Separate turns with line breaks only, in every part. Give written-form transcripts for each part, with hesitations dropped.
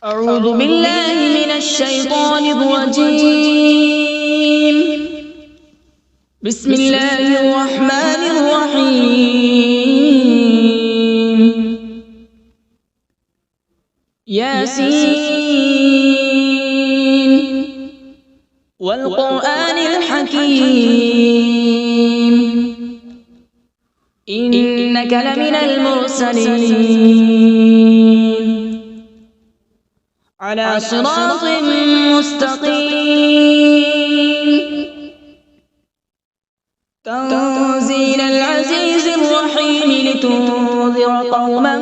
أعوذ بالله من الشيطان الرجيم. بسم الله الرحمن الرحيم. ياسين والقرآن الحكيم إنك لمن المرسلين على صراط مستقيم تنزيل العزيز الرحيم لتنذر قوما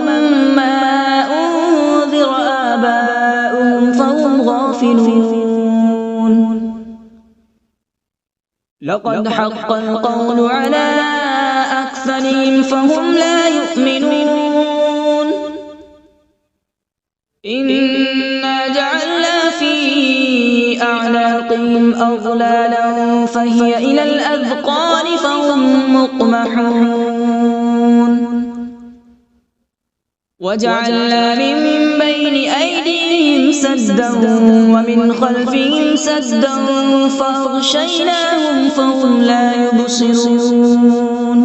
ما أنذر آباؤهم فهم غافلون. لقد حق القول على أكثرهم فهم لا يؤمنون. إنا جعلنا في أعناقهم أغلالا فهي إلى الأذقان فهم مقمحون. وجعلنا من بين أيديهم سدا ومن خلفهم سدا فأغشيناهم فهم لا يبصرون.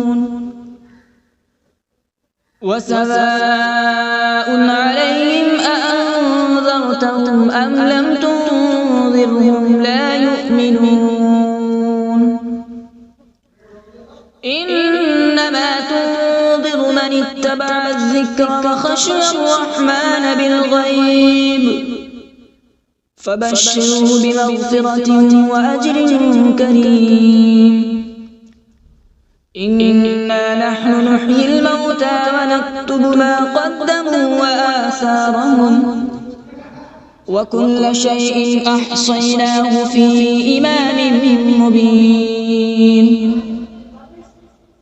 وسواء عليهم أأنذرتهم أم لم تنذرهم لا يؤمنون. إنما تنذر من اتبع الذكر وخشي الرحمن بالغيب فبشره بمغفرة وأجر كريم. إنا نحن نحيي الموتى ونكتب ما قدموا وآثارهم وكل شيء أحصيناه في إمام مبين.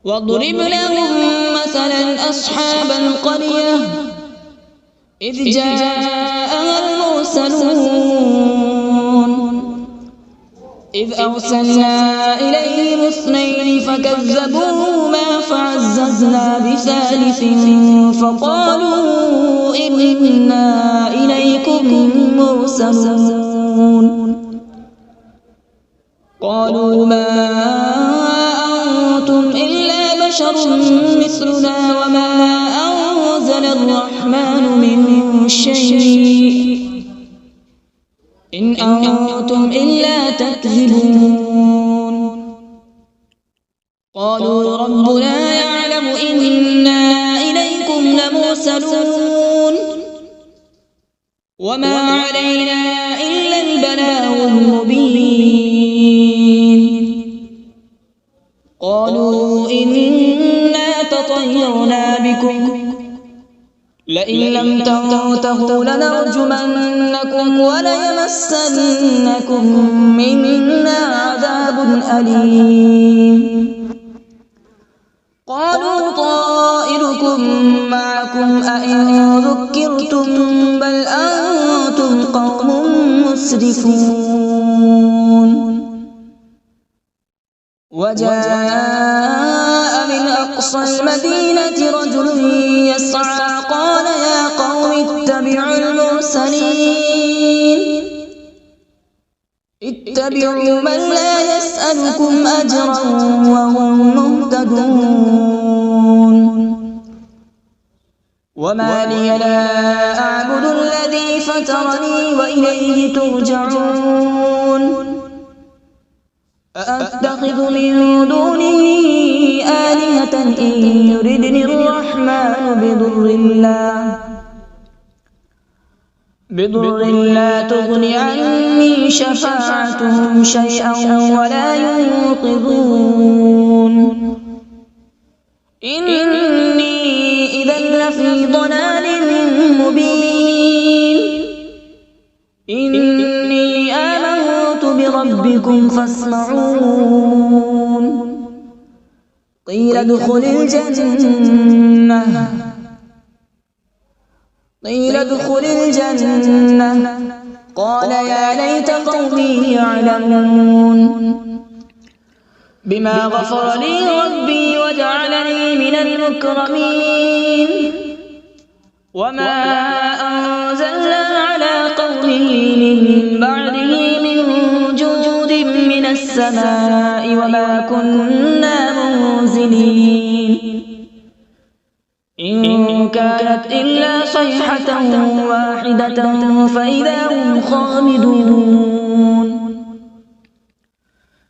واضرب لهم مثلا أصحاب القرية إذ جاءها المرسلون إذ أرسلنا إليهم اثنين فكذبوهما فعززنا بثالث فقالوا إنا إليكم مرسلون. قالوا ما أنتم إلا بشر مثلنا وما أنزل الرحمن من شيء إن أنتم إلا تكذبون. قالوا ربنا يعلم إنا إليكم لمرسلون وما علينا إلا البلاغ المبين. قالوا إنا تطيرنا بكم لئن لم تنتهوا لنرجمنكم وليمسنكم منا عذاب أليم. قالوا طائركم معكم أئن ذكرتم بل أنتم قوم مسرفون. وجاء من أقصى المدينة رجل يسعى قال يا قوم اتبعوا المرسلين اتبعوا من لا يسألكم أجرا وهم مهتدون. وما لي لا أعبد الذي فطرني وإليه ترجعون. أأتخذ من دونه آلهة إن يردني الرحمن بضر لا تغن عني شفاعتهم شيئا ولا ينقذون. إني إذا لفي ضلال مبين. إني آمنت بربكم فاسمعون. قيل ادخل الجنة قال يا ليت قومي يعلمون. بما غفر لي ربي وجعلني من المكرمين. وما أنزلنا على به من بعده من جود من السماء وما كنا منزلين إن كانت إلا صيحة واحدة فإذا هم خامدون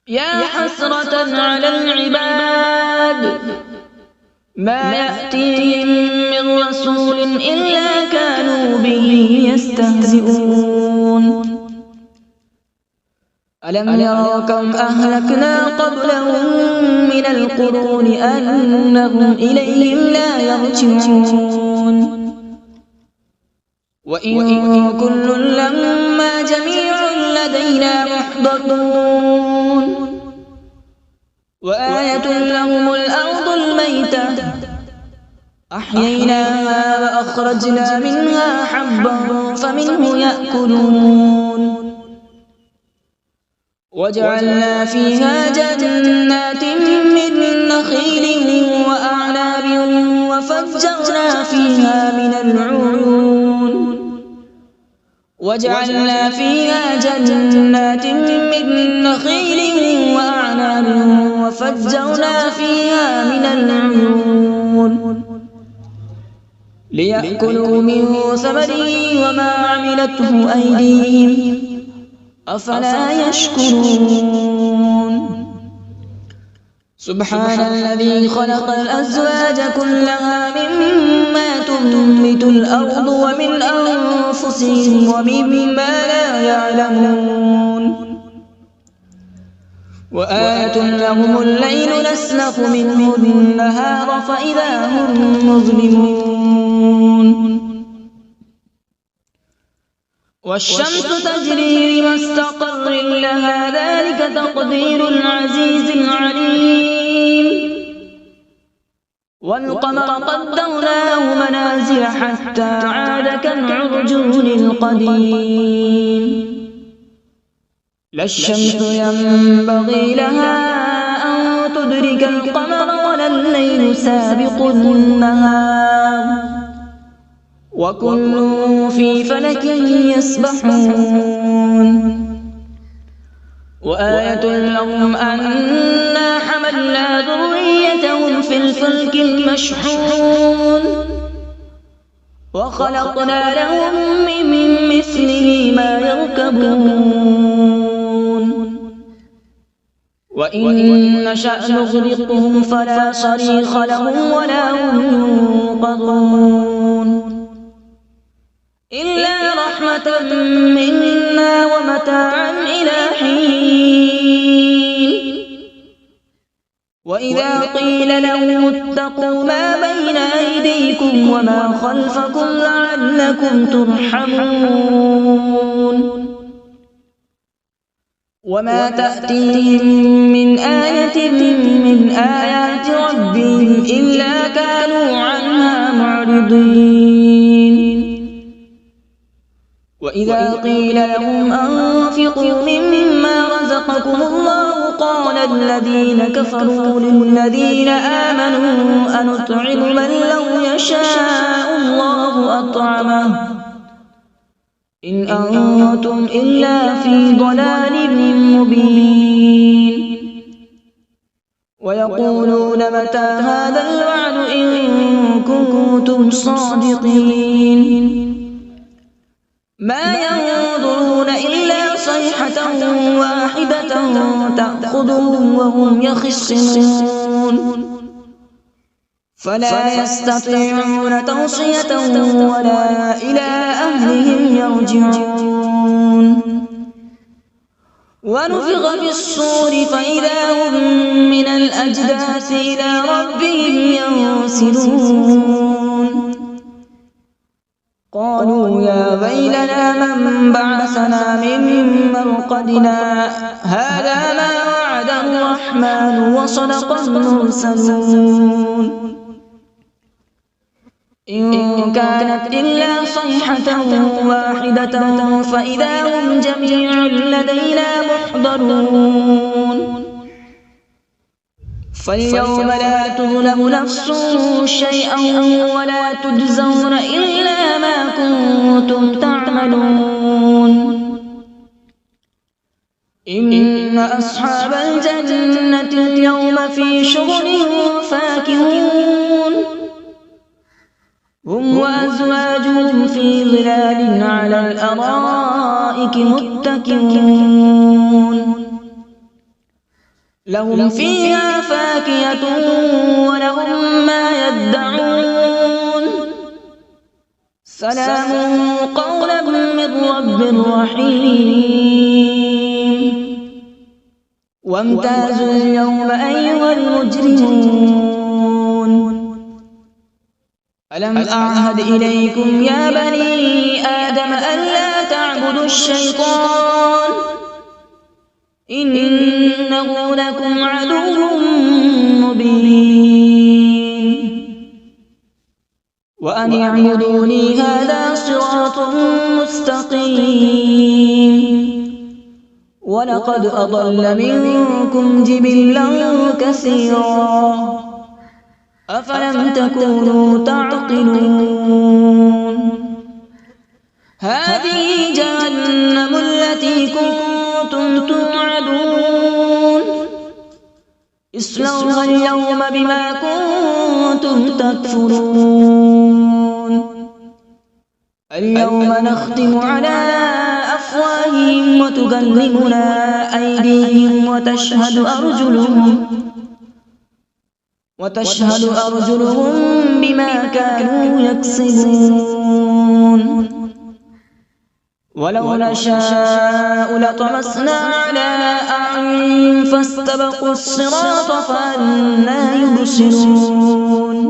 يا حسرة على العباد ما يأتيهم من رسول إلا كانوا به يستهزئون ألم يروا كم أهلكنا قبلهم من القرون أنهم إليهم لا يرجعون وإن كل لما جميع لدينا محضرون وآية لهم الأرض الميتة أحييناها وأخرجنا منها حبا فمنه يأكلون وجعلنا فيها جنات من نخيل وأعناب وفجرنا فيها من العيون وجعلنا فيها جنات من نخيل وأعناب وفجرنا فيها من العيون ليأكلوا من ثمره وما عملته أيديهم أفلا يشكرون سبحان الذي خلق الأزواج كلها مما تنبت الأرض ومن أنفسهم ومما لا يعلمون وآية لهم الليل نسلخ منه النهار فإذا هم مظلمون والشمس تجري لمستقر لها ذلك تقدير العزيز العليم والقمر قدرناه منازل حتى عاد كالعرجون القديم لا الشمس ينبغي لها أن تدرك القمر ولا الليل سابق النهار وكل في فلك يسبحون وآية لهم أنا حملنا ذريتهم في الفلك المشحون وخلقنا لهم من مثله ما يركبون وإن نشأ نغرقهم فلا صريخ لهم ولا هم ينقذون إلا رحمة منا ومتاعا إلى حين وإذا قيل لهم اتقوا ما بين أيديكم وما خلفكم لعلكم ترحمون وما تأتيهم من آية من آيات ربهم إلا كانوا عنها معرضين وإذا قيل لهم أنفقوا مما رزقكم الله قال الذين كفروا للذين آمنوا أنطعم من لو يشاء الله أطعمه إن أنتم إلا في ضلال مبين ويقولون متى هذا الوعد إن كنتم صادقين ما ينظرون إلا صيحة واحدة تأخذهم وهم يخصمون فلا يستطيعون توصية ولا إلى أهلهم يرجعون ونفخ في الصور فإذا هم من الأجداث إلى ربهم ينسلون قالوا يا ويلنا من بعثنا من مرقدنا هذا ما وعد الرحمن وصدق المرسلون إن كانت إلا صيحة واحدة فإذا هم جميع لدينا محضرون فاليوم لا تظلم نفس شيئا ولا تجزون إلا ما كنتم تعملون إن أصحاب الجنة اليوم في شغل فاكهون هم وأزواجهم في ظلال على الأرائك متكئون لهم فيها فاكهة ولهم ما يدعون سلام قولا من رب رحيم وامتازوا اليوم أيها المجرمون ألم أعهد إليكم يا بني آدم ألا تعبدوا الشيطان إنه لكم عدو مبين وأن اعبدوني هذا صراط مستقيم ولقد أضل منكم جبلا كثيرا أفلم تكونوا تعقلون هذه جهنم التي كنتم توعدون اصلوها اليوم بما كنتم تكفرون اليوم نختم على أفواههم وتكلمنا أيديهم وتشهد أرجلهم بما كانوا يكسبون ولو نشاء لطمسنا على أعينهم فاستبقوا الصراط فأنى يبصرون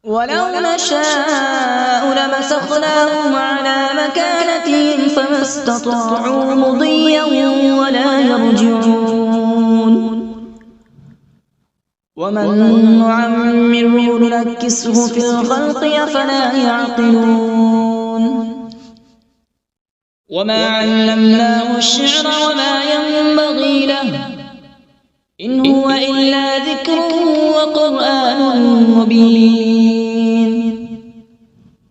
ولو نشاء لمسخناهم على مكانتهم فما استطاعوا مضيا ولا يرجعون ومن نعمره ننكسه في الخلق أفلا يعقلون وما علمناه الشعر وما ينبغي له إن هو إلا ذكر وقرآن مبين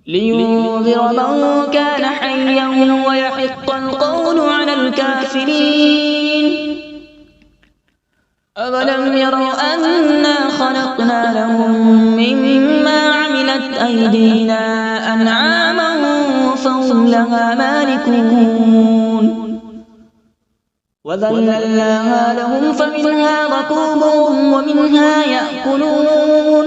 لينذر من كان حيا ويحق القول على الكافرين أولم يروا أنا خلقنا لهم مما عملت أيدينا أنعاما فهم لها مالكون وذللناها لهم فمنها ركوبهم ومنها يأكلون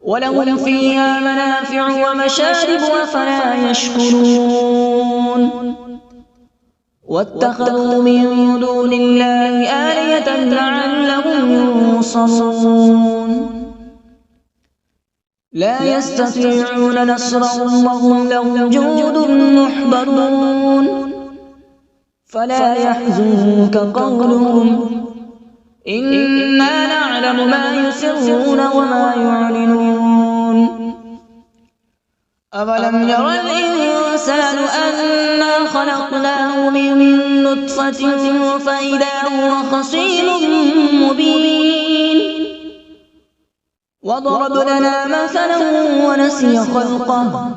ولهم فيها منافع ومشارب أفلا يشكرون واتخذوا من دون الله آلهة لعلهم ينصرون لا يستطيعون نصرهم وهم لهم جند محضرون فلا يحزنك قولهم إنا نعلم ما يسرون وما يعلنون أولم ير الإنسان أنا خلقناه من نطفة فإذا هو خصيم مبين وضرب لنا مثلا ونسي خلقه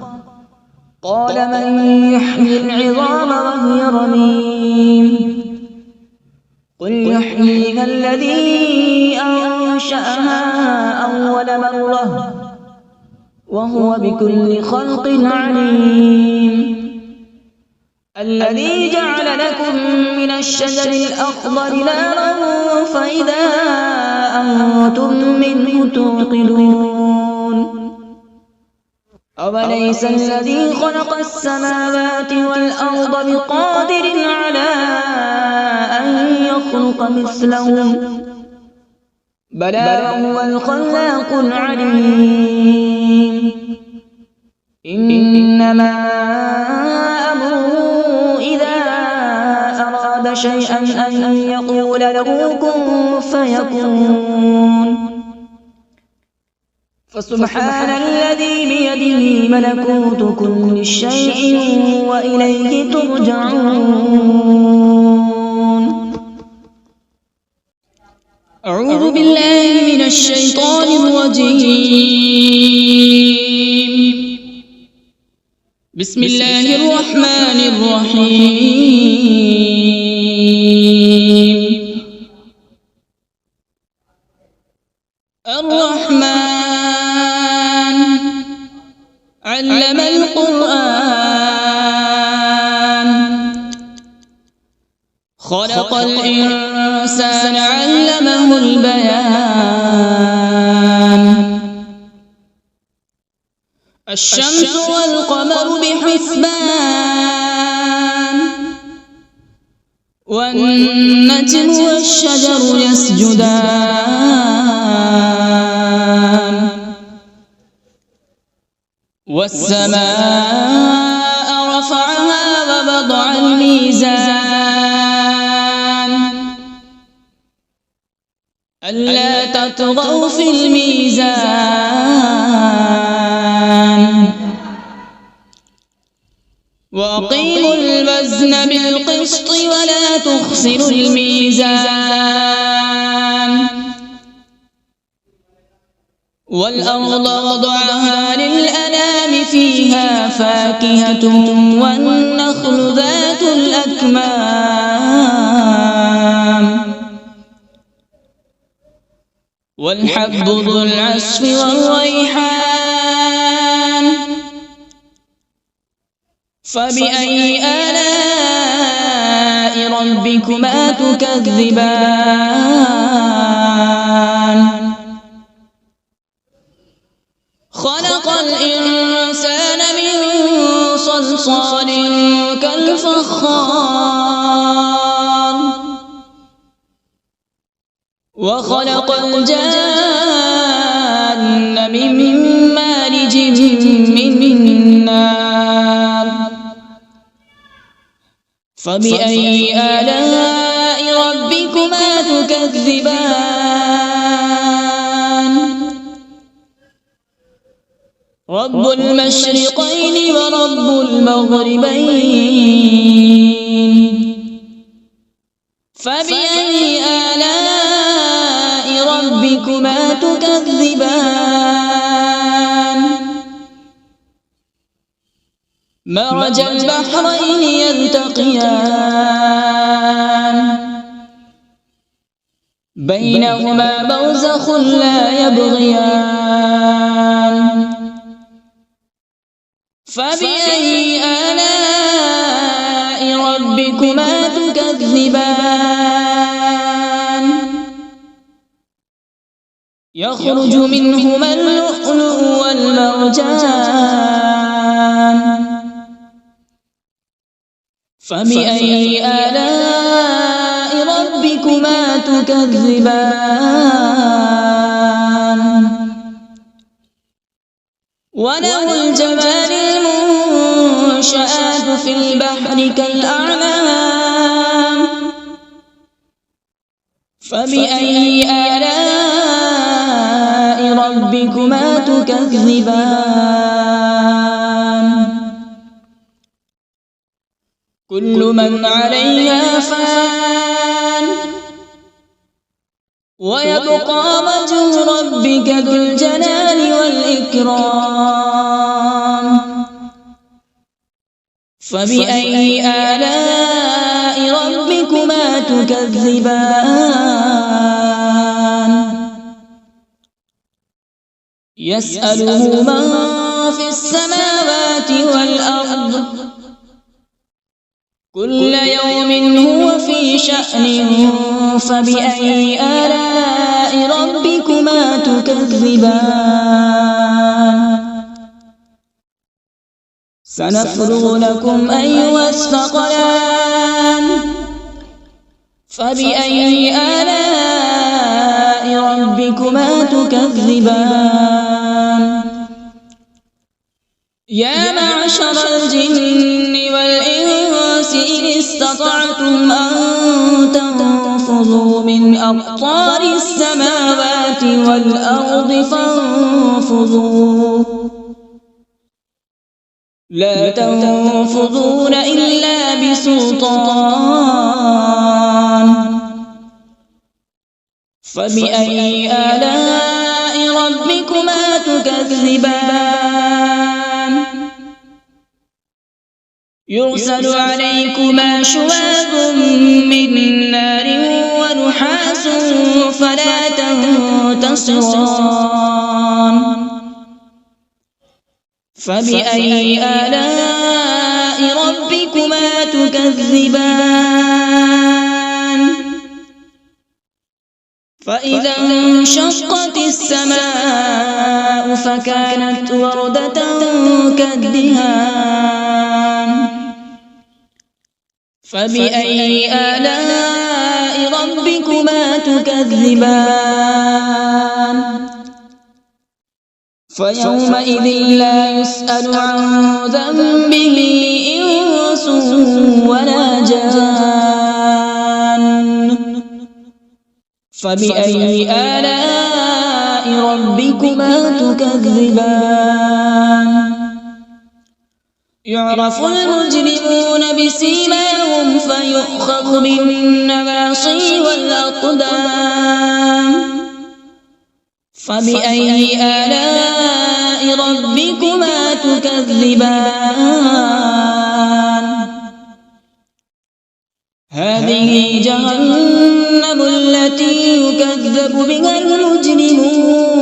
قال من يحيي العظام وهي رميم قل يحييها الذي أنشأها أول مرة وهو بكل خلق عليم الذي جعل لكم من الشجر الأخضر نارا فإذا أنتم منه توقدون أوليس الذي خلق السماوات والأرض بقادر على أن يخلق مثلهم بلى هو الخلاق العليم إنما أمره إذا أراد شيئا أن يقول له كن فيكون فسبحان الذي بيده ملكوت كل شيء وإليه ترجعون أعوذ بالله من الشيطان الرجيم بسم الله الرحمن الرحيم. الرحمن علم القرآن، خلق الإنسان علمه البيان. الشمس والقمر بحسبان، والنجم والشجر يسجدان. والسماء رفعها ووضع الميزان، ألا تطغوا في الميزان. وأقيموا الوزن بالقسط ولا تخسروا الميزان. والأرض وضعها للأنام، فيها فاكهة والنخل ذات الأكمام، والحب ذو العصف والريحان. فبأي آلاء ربكما تكذبان؟ خلق الإنسان من صلصال كالفخار، وخلق الجان من مارج من نار. فبأي آلاء ربكما تكذبان؟ رب المشرقين ورب المغربين. فبأي آلاء ربكما تكذبان؟ مرج البحرين يلتقيان، بينهما برزخ لا يبغيان. فبأي آلاء ربكما تكذبان؟ يخرج منهما اللؤلؤ والمرجان. فبأي آلاء ربكما تكذبان؟ وله الجوار المنشآت في البحر كالأعلام. فبأي آلاء ربكما تكذبان؟ كل من عليها فان، ويبقى وجه ربك ذو الجلال والإكرام. فبأي آلاء ربكما تكذبان؟ يسأله من في السماوات والأرض، كل يوم هو في شأن. فبأي آلاء ربكما تكذبان؟ سنفرغ لكم أيها الثقلان. فبأي آلاء ربكما تكذبان؟ يا معشر الجن والإنس إن استطعتم أن تنفذوا من أقطار السماوات والأرض فانفذوا، لا تنفذون إلا بسلطان. فبأي آلاء ربكما تكذبان؟ يرسل عليكما شواظ من نار ونحاس فلا تنتصران فبأي آلاء ربكما تكذبان فإذا انشقت السماء فكانت وردة كالدهان فبأي آلاء ربكما تكذبان فيومئذ لا يسأل عن ذنبه إنس ولا جان فبأي آلاء ربكما تكذبان يعرف المجرمون بسيماهم فيؤخذ بالنواصي والأقدام فبأي آلاء ربكما تكذبان هذه جهنم التي يكذب بها المجرمون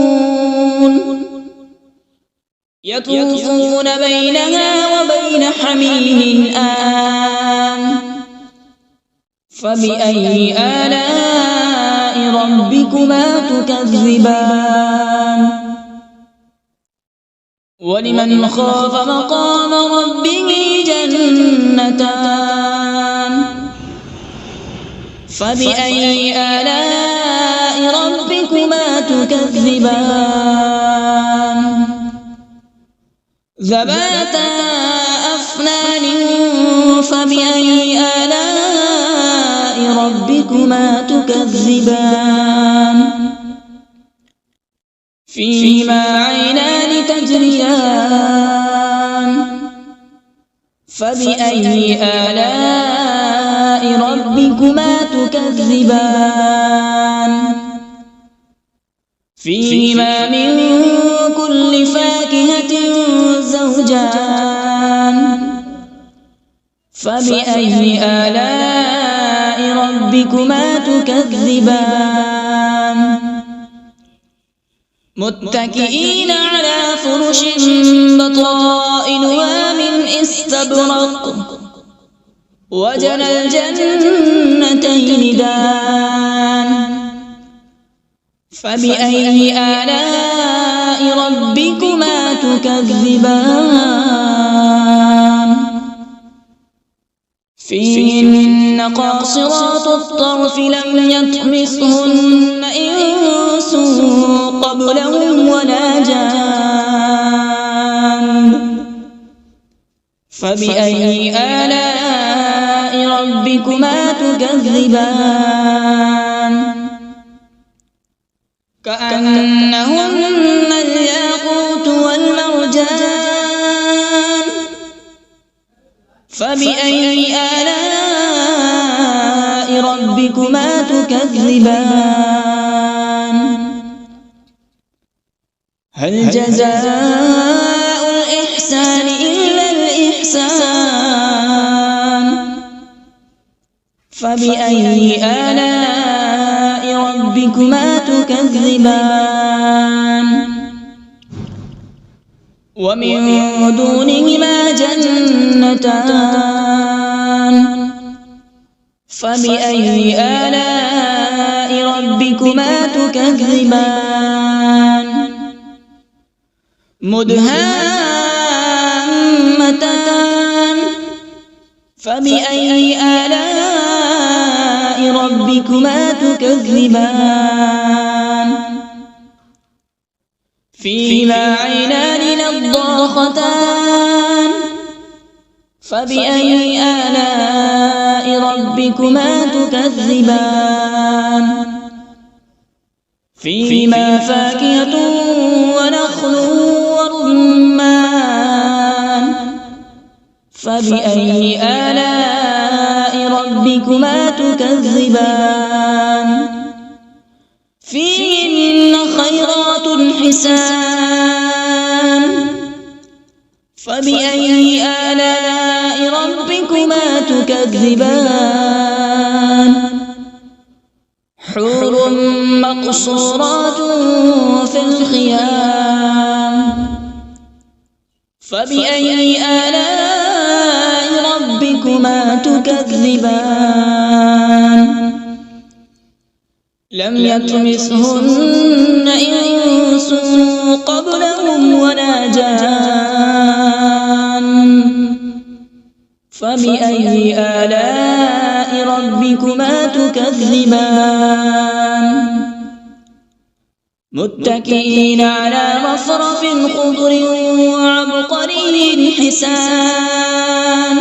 يطوفون بينها وبين حميم آن فبأي آلاء ربكما تكذبان ولمن خاف مقام ربه جنتان فبأي آلاء ربكما تكذبان ذواتا أفنان فبأي آلاء ربكما تكذبان فيهما عينان تجريان فبأي آلاء ربكما تكذبان فيهما من كل فاكهة زوجان فبأي آلاء ربكما تكذبان متكئين على فرش بطائنها من استبرق وجنى الجنتين دان فبأي آلاء ربكما تكذبان فيهن قاصرات الطرف لم يطمثهن إنس قبلهم ولا جان فبأي آلاء ربكما تكذبان كأنهن الياقوت والمرجان فبأي آلاء ربكما تكذبان هل جزاء الإحسان إلا الإحسان فبأي آلاء ربكما تكذبان ومن دونهما جنتان فبأي آلاء ربكما تكذبان مدهامتان فبأي آلاء ربكما تكذبان فيهما عينان نضاختان فبأي آلاء ربكما تكذبان فيهما فاكهة ونخل ورمان فبأي آلاء ربكما تكذبان فيهن خيرات حسان فبأي آلاء ربكما تكذبان حور مقصورات في الخيام فبأي آلاء ربكما تكذبان لم يطمثهن إنس قبلهم ولا جان فبأي آلاء ربكما تكذبان متكئين على رفرف خضر وعبقري حسان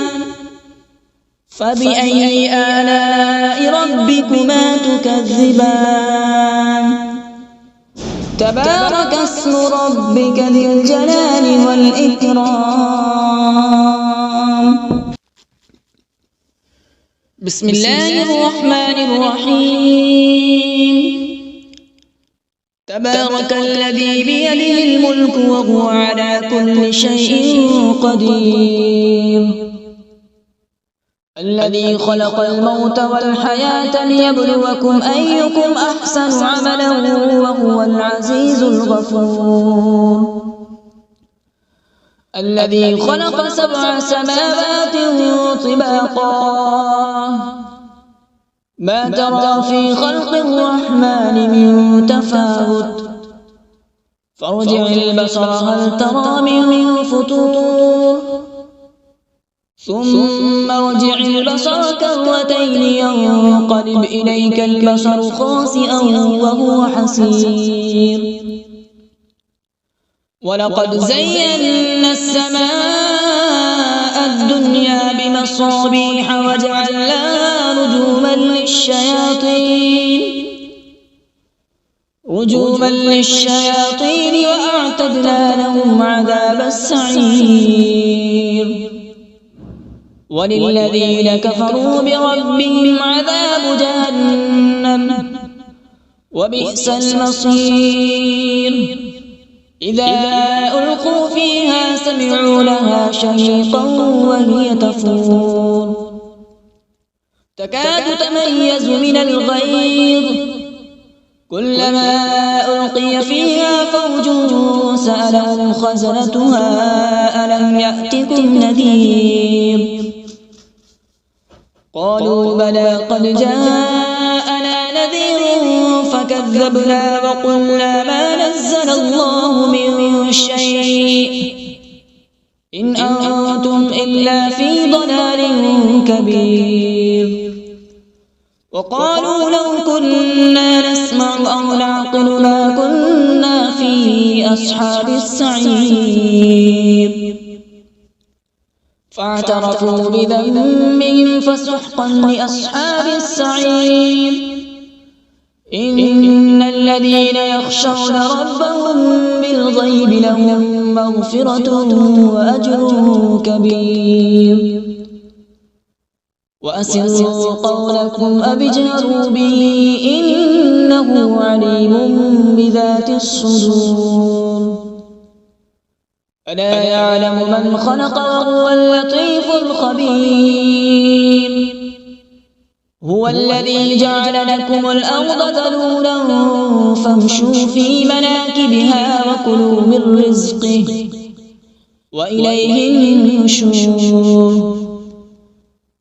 فبأي آلاء ربكما تكذبان تبارك اسم ربك ذي الجلال والإكرام بسم الله الرحمن الرحيم تبارك الذي بيده الملك وهو على كل شيء قدير الذي خلق الموت والحياة ليبلوكم أيكم أحسن عملا وهو العزيز الغفور الذي خلق 7 سماوات طباقا ما ترى في خلق الرحمن من تفاوت فارجع البصر هل ترى من فطور ثم ارجع البصر كرتين ينقلب إليك البصر خاسئا وهو حسير ولقد زينا السماء الدنيا بمصابيح وجعلناها رجوما للشياطين وأعتدنا لهم عذاب السعير وللذين كفروا بربهم عذاب جهنم وبئس المصير إذا ألقوا فيها سمعوا لها شهيقا وهي تفور تكاد تميز من الغيظ كلما ألقي فيها فوج سألهم خزنتها ألم يأتكم نذير قالوا بلى قد جاءنا نذير فكذبنا وقلنا ما نزل الله من شيء إن أنتم إلا في ضلال كبير وقالوا لو كنا نسمع أو نعقل ما كنا في أصحاب السعير فاعترفوا بذنبهم فسحقا لأصحاب السعير إن الذين يخشون ربهم بالغيب لهم مغفرة وأجر كبير وأسروا قولكم أو اجهروا به إنه عليم بذات الصدور ألا يعلم من خلق وهو اللطيف الخبير هو الذي جعل لكم الأرض ذلولا فامشوا في مناكبها وكلوا من رزقه وإليه النشور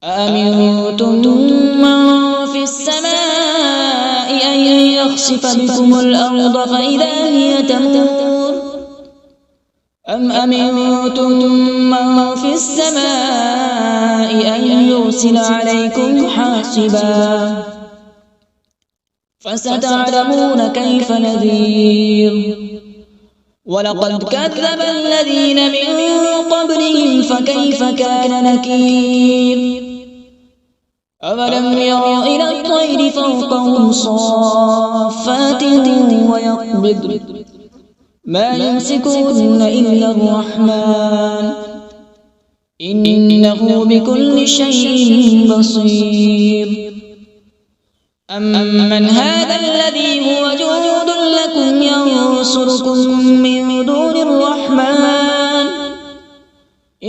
أأمنتم من في السماء أن يخسف بكم الأرض فإذا هي تمور أم أمنتم من في السماء أن يرسل عليكم حاصبا فستعلمون كيف نذير ولقد كذب الذين من قبلهم فكيف كان نكير أولم يروا إلى الطير فوقهم صافات ويقبض ما يمسكون إلا الرحمن إنه بكل شيء بصير أمن هذا الذي هو جند لكم ينصركم من دون الرحمن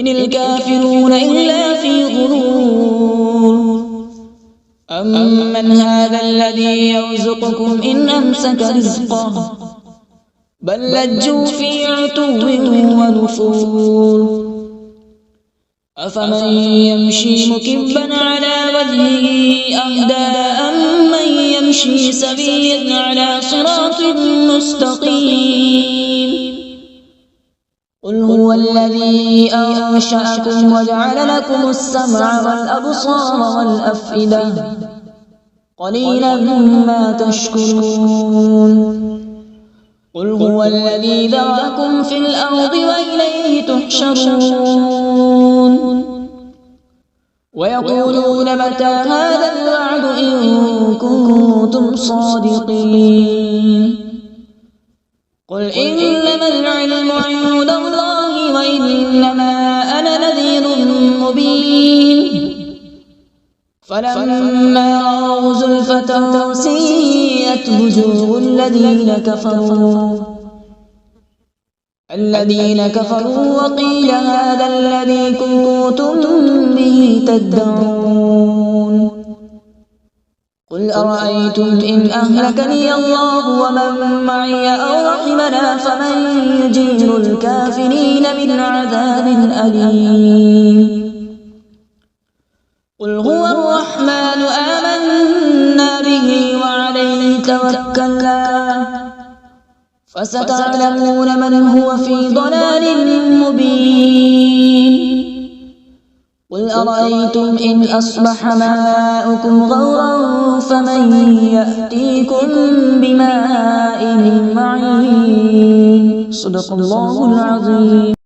إن الكافرون إلا في غرور أمن هذا الذي يرزقكم إن أمسك رزقه بل لجوا في عتو ونفور أفمن يمشي مكبا على وجهه أهدى أمن يمشي سويا على صراط مستقيم قل هو الذي أنشأكم وجعل لكم السمع والأبصار والأفئدة قليلا ما تشكرون قل هو الذي ذرأكم في الأرض وإليه تحشرون ويقولون متى هذا الوعد إن كنتم صادقين قل إنما العلم عند الله وإنما أنا نذير مبين فلما رأوا زلفة سيئت وجوه الذين كفروا وقيل هذا الذي كنتم به تدعون قل أرأيتم إن أهلكني الله ومن معي أو رحمنا فمن يجير الكافرين من عذاب أليم قل هو الرحمن آمنا به وعليه توكلنا فستعلمون من هو في ضلال مبين قل أرأيتم إن أصبح ماؤكم غورا فمن يأتيكم بماء معين صدق الله العظيم.